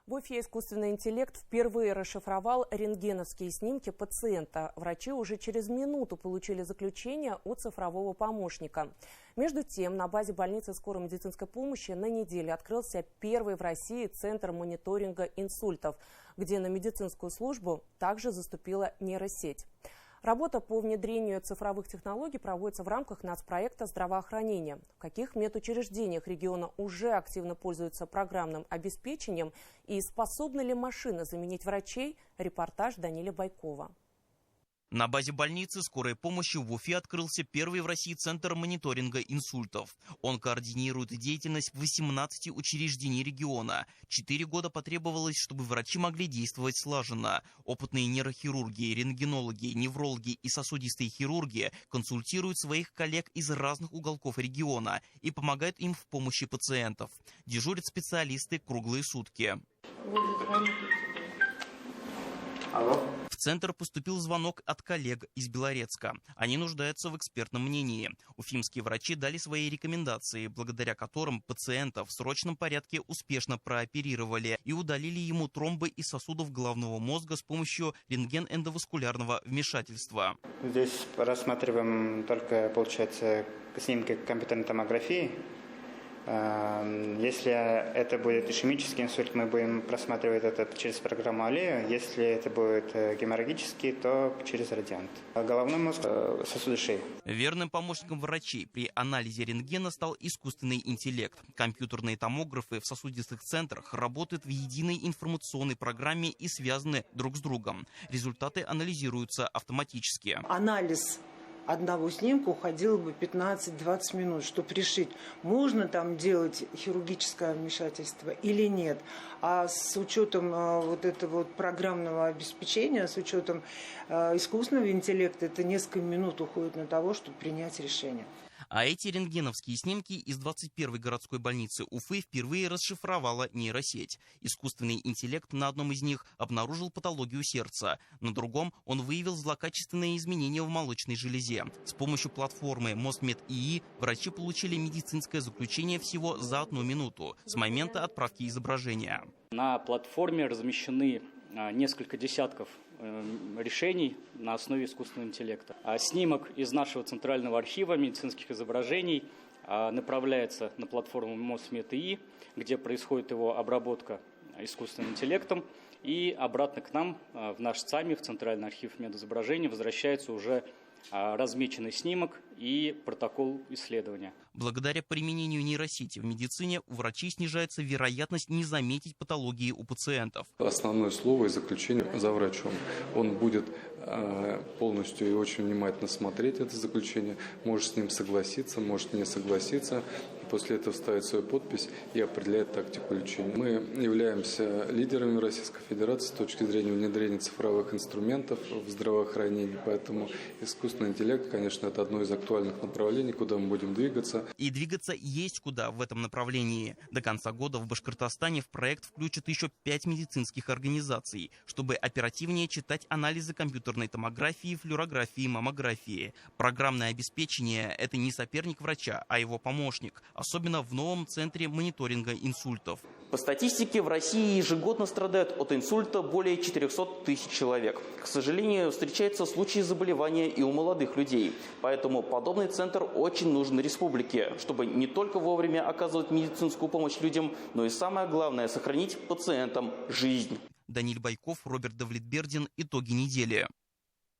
В Уфе искусственный интеллект впервые расшифровал рентгеновские снимки пациента. Врачи уже через минуту получили заключение от цифрового помощника. Между тем, на базе больницы скорой медицинской помощи на неделе открылся первый в России центр мониторинга инсультов, где на медицинскую службу также заступила нейросеть. Работа по внедрению цифровых технологий проводится в рамках нацпроекта здравоохранения. В каких медучреждениях региона уже активно пользуются программным обеспечением и способны ли машины заменить врачей? Репортаж Даниила Байкова. На базе больницы скорой помощи в Уфе открылся первый в России центр мониторинга инсультов. Он координирует деятельность 18 учреждений региона. 4 года потребовалось, чтобы врачи могли действовать слаженно. Опытные нейрохирурги, рентгенологи, неврологи и сосудистые хирурги консультируют своих коллег из разных уголков региона и помогают им в помощи пациентов. Дежурят специалисты круглые сутки. Алло. В центр поступил звонок от коллег из Белорецка. Они нуждаются в экспертном мнении. Уфимские врачи дали свои рекомендации, благодаря которым пациента в срочном порядке успешно прооперировали и удалили ему тромбы из сосудов головного мозга с помощью рентген-эндоваскулярного вмешательства. Здесь рассматриваем только, получается, снимки компьютерной томографии. Если это будет ишемический инсульт, мы будем просматривать это через программу Аллея. Если это будет геморрагический, то через радиант. Головной мозг, сосуды шеи. Верным помощником врачей при анализе рентгена стал искусственный интеллект. Компьютерные томографы в сосудистых центрах работают в единой информационной программе и связаны друг с другом. Результаты анализируются автоматически. Анализ одного снимка уходило бы 15-20 минут, чтобы решить, можно там делать хирургическое вмешательство или нет. А с учетом вот этого программного обеспечения, с учетом искусственного интеллекта, это несколько минут уходит на того, чтобы принять решение. А эти рентгеновские снимки из 21-й городской больницы Уфы впервые расшифровала нейросеть. Искусственный интеллект на одном из них обнаружил патологию сердца. На другом он выявил злокачественные изменения в молочной железе. С помощью платформы МОЗМЕД-ИИ врачи получили медицинское заключение всего за 1 минуту с момента отправки изображения. На платформе размещены несколько десятков решений на основе искусственного интеллекта. Снимок из нашего центрального архива медицинских изображений направляется на платформу МОЗМЕД-ИИ, где происходит его обработка искусственным интеллектом, и обратно к нам, в наш ЦАМИ, в Центральный архив медизображений, возвращается уже размеченный снимок и протокол исследования. Благодаря применению нейросети в медицине у врачей снижается вероятность не заметить патологии у пациентов. Основное слово и заключение за врачом. Он будет полностью и очень внимательно смотреть это заключение, может с ним согласиться, может не согласиться. После этого ставит свою подпись и определяет тактику лечения. Мы являемся лидерами Российской Федерации с точки зрения внедрения цифровых инструментов в здравоохранении, поэтому искусственный интеллект, конечно, это одно из актуальных направлений, куда мы будем двигаться. И двигаться есть куда в этом направлении. До конца года в Башкортостане в проект включат еще 5 медицинских организаций, чтобы оперативнее читать анализы компьютерной томографии, флюорографии, маммографии. Программное обеспечение – это не соперник врача, а его помощник, особенно в новом центре мониторинга инсультов. По статистике, в России ежегодно страдают от инсульта более 400 тысяч человек. К сожалению, встречаются случаи заболевания и у молодых людей. Поэтому подобный центр очень нужен республике, чтобы не только вовремя оказывать медицинскую помощь людям, но и самое главное – сохранить пациентам жизнь. Даниил Байков, Роберт Давлетбердин. Итоги недели.